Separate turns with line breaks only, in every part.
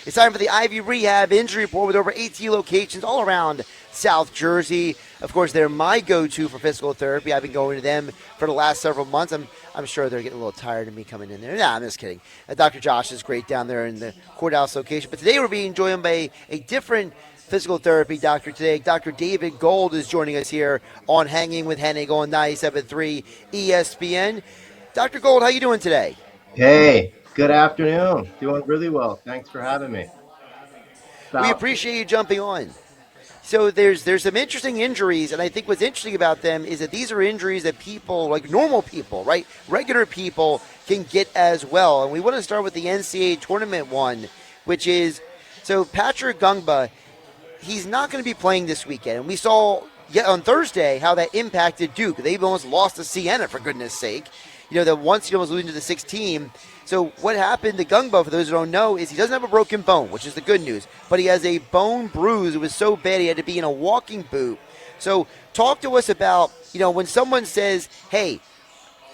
It's time for the Ivy Rehab Injury Report with over 18 locations all around South Jersey. Of course, they're my go-to for physical therapy. I've been going to them for the last several months. I'm sure they're getting a little tired of me coming in there. Nah, I'm just kidding. Dr. Josh is great down there in the courthouse location. But today we're being joined by a different physical therapy doctor today. Dr. David Gold is joining us here on Hanging with Hennig on 97.3 ESPN. Dr. Gold, how you doing today?
Hey, good afternoon. Doing really well. Thanks for having me.
We
About
appreciate you jumping on. So there's some interesting injuries, and I think what's interesting about them is that these are injuries that people, like normal people, right, regular people, can get as well. And we want to start with the NCAA tournament one, which is so Patrick Ngongba. He's not going to be playing this weekend, and we saw yet on Thursday how that impacted Duke. They almost lost to Siena, for goodness sake. You know, that once he was losing to the 6 team. So what happened to Ngongba, for those who don't know, is he doesn't have a broken bone, which is the good news, but he has a bone bruise. It was so bad he had to be in a walking boot. So talk to us about, when someone says, hey,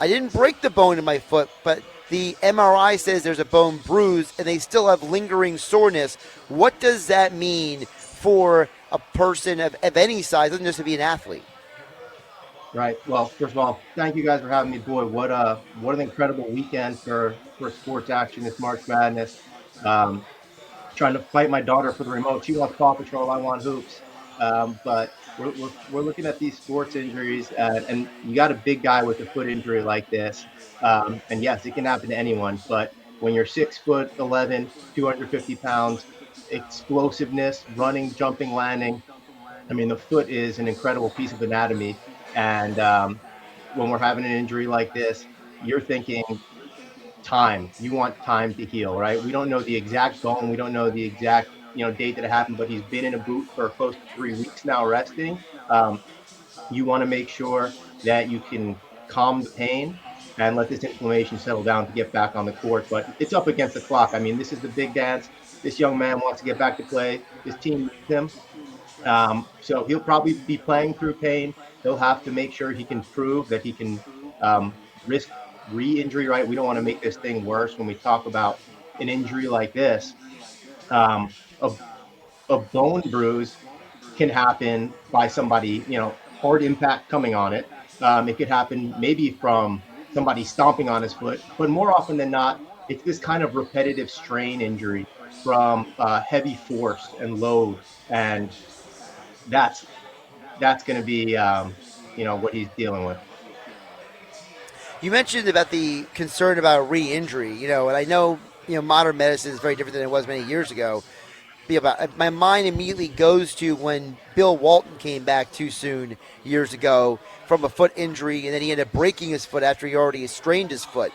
I didn't break the bone in my foot, but the MRI says there's a bone bruise and they still have lingering soreness. What does that mean for a person of any size? It doesn't just have to be an athlete.
right. Well, first of all, thank you guys for having me. Boy, what an incredible weekend for sports action this March Madness. Um, Trying to fight my daughter for the remote. She wants Paw Patrol. I want hoops. But we're looking at these sports injuries, and you got a big guy with a foot injury like this. And yes, it can happen to anyone. But when you're 6'11", 250 pounds, explosiveness, running, jumping, landing. I mean, the foot is an incredible piece of anatomy. And when we're having an injury like this, you're thinking time. You want time to heal, right? We don't know the exact bone. We don't know the exact date that it happened, but he's been in a boot for close to 3 weeks now, resting. You want to make sure that you can calm the pain and let this inflammation settle down to get back on the court. But it's up against the clock. I mean, this is the big dance. This young man wants to get back to play. His team needs him. So he'll probably be playing through pain. He'll have to make sure he can prove that he can risk re-injury, right? We don't want to make this thing worse when we talk about an injury like this. Um, a, a bone bruise can happen by somebody, hard impact coming on it. It could happen maybe from somebody stomping on his foot, but more often than not, it's this kind of repetitive strain injury from heavy force and load, and that's going to be what he's dealing with.
You mentioned about the concern about re-injury, and I know, modern medicine is very different than it was many years ago. About my mind immediately goes to when Bill Walton came back too soon years ago from a foot injury, and then he ended up breaking his foot after he already strained his foot.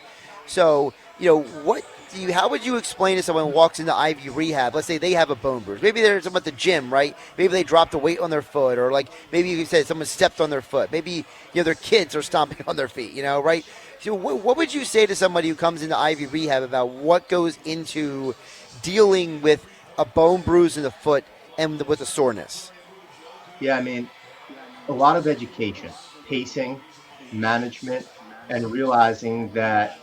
So, how would you explain to someone who walks into Ivy Rehab? Let's say they have a bone bruise. Maybe they're someone at the gym, right? Maybe they dropped a weight on their foot, or like maybe you said someone stepped on their foot. Maybe their kids are stomping on their feet, right? So, what would you say to somebody who comes into Ivy Rehab about what goes into dealing with a bone bruise in the foot and with a soreness?
Yeah, I mean, a lot of education, pacing, management, and realizing that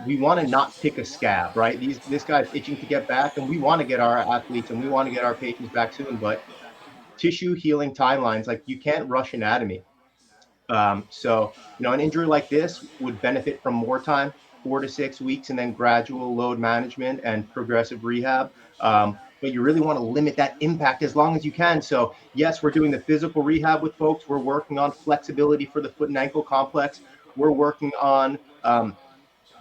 we want to not pick a scab, right? This guy's itching to get back, and we want to get our athletes and we want to get our patients back soon. But tissue healing timelines, like you can't rush anatomy. An injury like this would benefit from more time, 4 to 6 weeks, and then gradual load management and progressive rehab. But you really want to limit that impact as long as you can. So, yes, we're doing the physical rehab with folks. We're working on flexibility for the foot and ankle complex. We're working on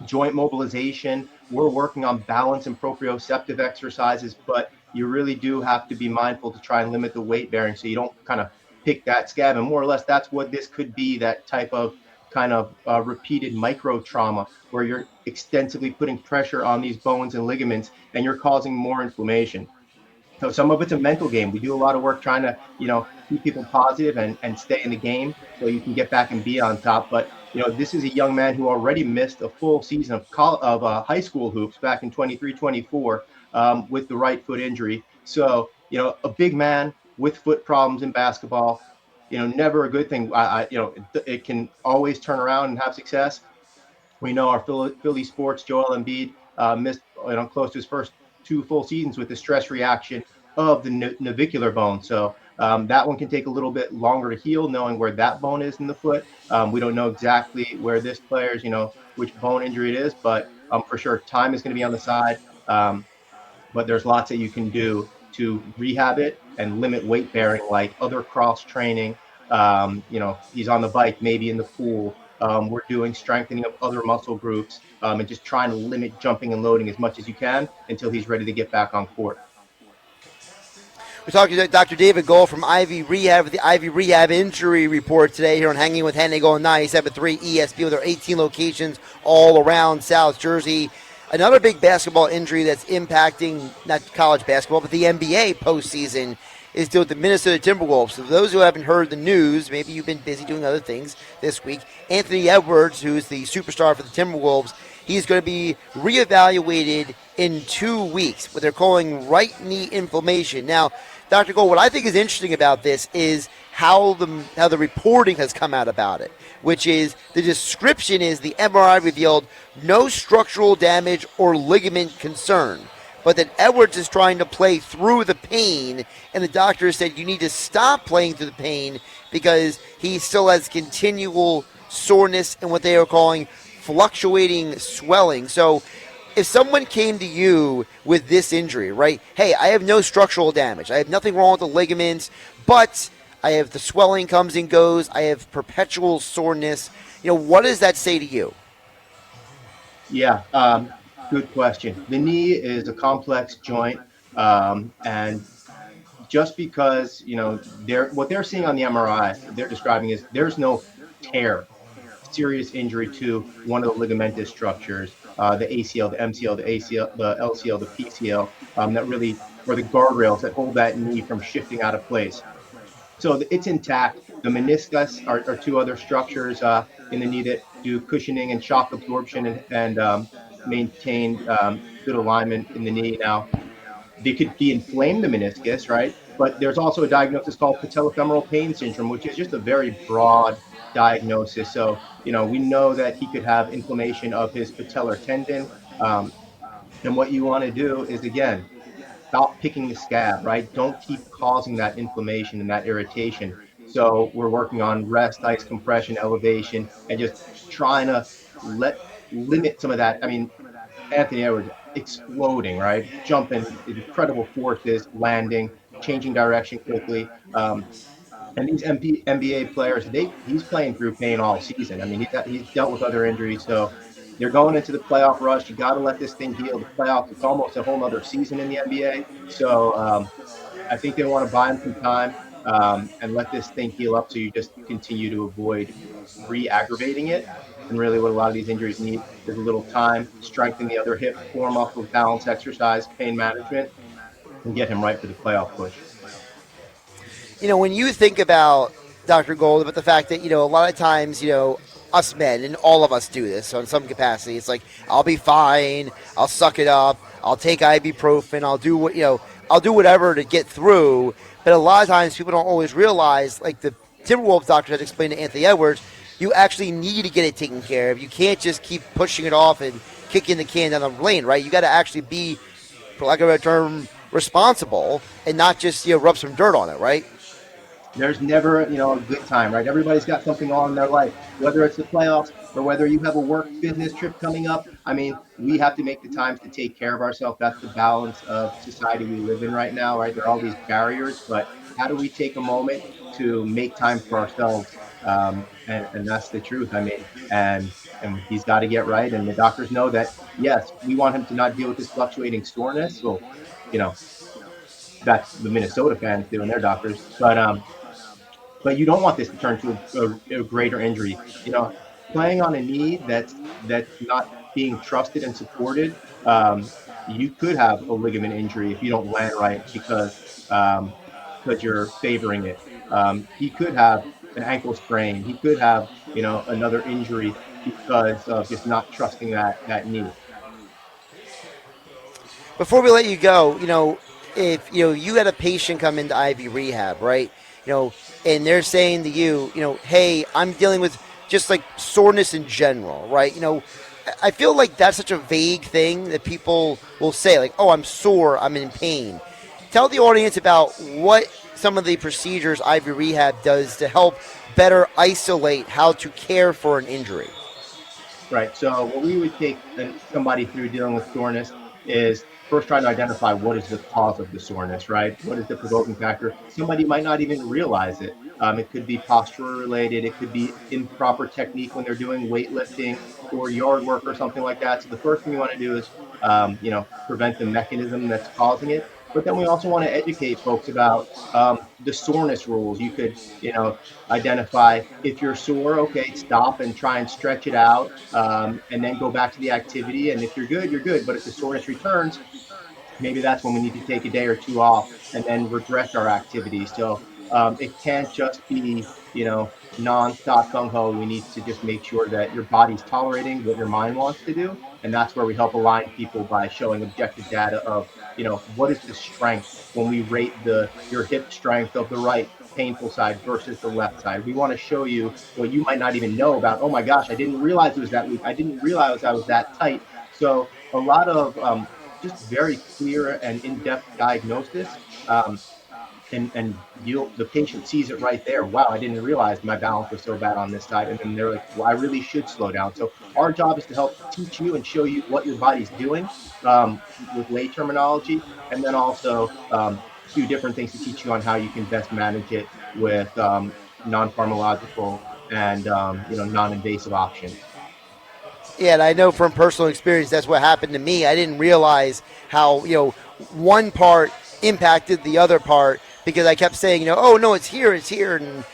joint mobilization. We're working on balance and proprioceptive exercises, but you really do have to be mindful to try and limit the weight bearing so you don't kind of pick that scab. And more or less, that's what this could be, that type of kind of repeated micro trauma where you're extensively putting pressure on these bones and ligaments and you're causing more inflammation. So some of it's a mental game. We do a lot of work trying to, keep people positive and stay in the game so you can get back and be on top. But, this is a young man who already missed a full season of high school hoops back in 23, 24 with the right foot injury. So, a big man with foot problems in basketball, never a good thing. It can always turn around and have success. We know our Philly sports, Joel Embiid, missed close to his first 2 full seasons with the stress reaction of the navicular bone. So that one can take a little bit longer to heal, knowing where that bone is in the foot. We don't know exactly where this player's, which bone injury it is, but for sure, time is going to be on the side. Um, but there's lots that you can do to rehab it and limit weight bearing, like other cross training. He's on the bike, maybe in the pool. We're doing strengthening of other muscle groups, and just trying to limit jumping and loading as much as you can until he's ready to get back on court.
We're talking to Dr. David Gold from Ivy Rehab with the Ivy Rehab Injury Report today here on Hanging with Hennig on 97.3 ESPN with our 18 locations all around South Jersey. Another big basketball injury that's impacting not college basketball, but the NBA postseason is dealing with the Minnesota Timberwolves. So for those who haven't heard the news, maybe you've been busy doing other things this week, Anthony Edwards, who's the superstar for the Timberwolves, he's going to be reevaluated in 2 weeks, what they're calling right knee inflammation. Now, Dr. Gold, what I think is interesting about this is how the reporting has come out about it, which is the description is the MRI revealed no structural damage or ligament concern, but that Edwards is trying to play through the pain, and the doctor said you need to stop playing through the pain because he still has continual soreness and what they are calling fluctuating swelling. So if someone came to you with this injury, right, hey, I have no structural damage, I have nothing wrong with the ligaments, but I have the swelling comes and goes, I have perpetual soreness, what does that say to you?
Yeah, good question. The knee is a complex joint, and just because what they're seeing on the MRI, they're describing is there's no tear, serious injury to one of the ligamentous structures, the ACL, the MCL, the ACL, the LCL, the PCL, that really or the guardrails that hold that knee from shifting out of place. So it's intact. The meniscus are 2 other structures in the knee that do cushioning and shock absorption and maintain good alignment in the knee. Now, they could de-inflame the meniscus, right? But there's also a diagnosis called patellofemoral pain syndrome, which is just a very broad diagnosis. So, we know that he could have inflammation of his patellar tendon. And what you want to do is, again, stop picking the scab, right? Don't keep causing that inflammation and that irritation. So we're working on rest, ice compression, elevation, and just trying to limit some of that. I mean, Anthony Edwards exploding, right? Jumping, incredible forces, landing, changing direction quickly. And these NBA players, he's playing through pain all season. I mean, he's dealt with other injuries, so they're going into the playoff rush. You got to let this thing heal. The playoffs, it's almost a whole other season in the NBA. So I think they want to buy him some time and let this thing heal up so you just continue to avoid re-aggravating it. And really what a lot of these injuries need is a little time, strengthen the other hip, core muscles, balance exercise, pain management, and get him right for the playoff push.
When you think about Dr. Gold, about the fact that, a lot of times, us men, and all of us do this, so in some capacity, it's like, I'll be fine, I'll suck it up, I'll take ibuprofen, I'll do whatever to get through. But a lot of times people don't always realize, like the Timberwolves doctor has explained to Anthony Edwards, you actually need to get it taken care of. You can't just keep pushing it off and kicking the can down the lane, right? You got to actually be, for lack of a term, responsible and not just rub some dirt on it, right?
There's never, a good time, right? Everybody's got something on in their life, whether it's the playoffs or whether you have a work business trip coming up. I mean, we have to make the times to take care of ourselves. That's the balance of society we live in right now, right? There are all these barriers, but how do we take a moment to make time for ourselves? And that's the truth. I mean, and he's got to get right. And the doctors know that, yes, we want him to not deal with this fluctuating soreness. Well, that's the Minnesota fans doing their doctors. But you don't want this to turn to a greater injury. Playing on a knee that's not being trusted and supported, you could have a ligament injury if you don't land right because you're favoring it. He could have an ankle sprain. He could have another injury because of just not trusting that knee.
Before we let you go, if you had a patient come into Ivy Rehab, right? And they're saying to you, hey, I'm dealing with just like soreness in general, right? I feel like that's such a vague thing that people will say, like, "Oh, I'm sore, I'm in pain." Tell the audience about what some of the procedures Ivy Rehab does to help better isolate how to care for an injury.
Right. So what we would take somebody through dealing with soreness is first trying to identify what is the cause of the soreness, right? What is the provoking factor? Somebody might not even realize it. It could be posture related. It could be improper technique when they're doing weightlifting or yard work or something like that. So the first thing we want to do is, prevent the mechanism that's causing it. But then we also want to educate folks about the soreness rules. You could, identify if you're sore, okay, stop and try and stretch it out, and then go back to the activity. And if you're good, you're good. But if the soreness returns, maybe that's when we need to take a day or two off and then redirect our activity. So it can't just be, nonstop gung ho. We need to just make sure that your body's tolerating what your mind wants to do. And that's where we help align people by showing objective data of, what is the strength when we rate your hip strength of the right painful side versus the left side. We want to show you what you might not even know about. Oh my gosh, I didn't realize it was that weak. I didn't realize I was that tight. So a lot of just very clear and in-depth diagnosis. And the patient sees it right there. Wow, I didn't realize my balance was so bad on this side. And then they're like, well, I really should slow down. So our job is to help teach you and show you what your body's doing, with lay terminology, and then also do different things to teach you on how you can best manage it with non-pharmacological and non-invasive options.
Yeah, and I know from personal experience that's what happened to me. I didn't realize how, one part impacted the other part because I kept saying, oh no, it's here, and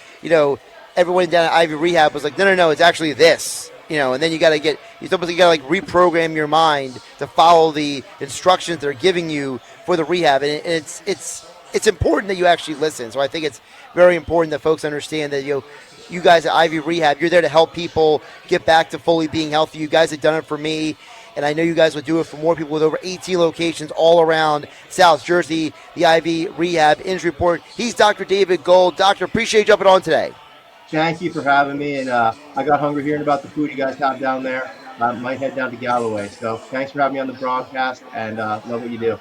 everyone down at Ivy Rehab was like, no, no, no, it's actually this. And then you got to like reprogram your mind to follow the instructions they're giving you for the rehab, and it's important that you actually listen. So I think it's very important that folks understand that you guys at Ivy Rehab, you're there to help people get back to fully being healthy. You guys have done it for me, and I know you guys would do it for more people with over 18 locations all around South Jersey. The Ivy Rehab Injury Report. He's Dr. David Gold. Doctor, appreciate you jumping on today.
Thank you for having me. And I got hungry hearing about the food you guys have down there. Might head down to Galloway. So thanks for having me on the broadcast, and love what you do.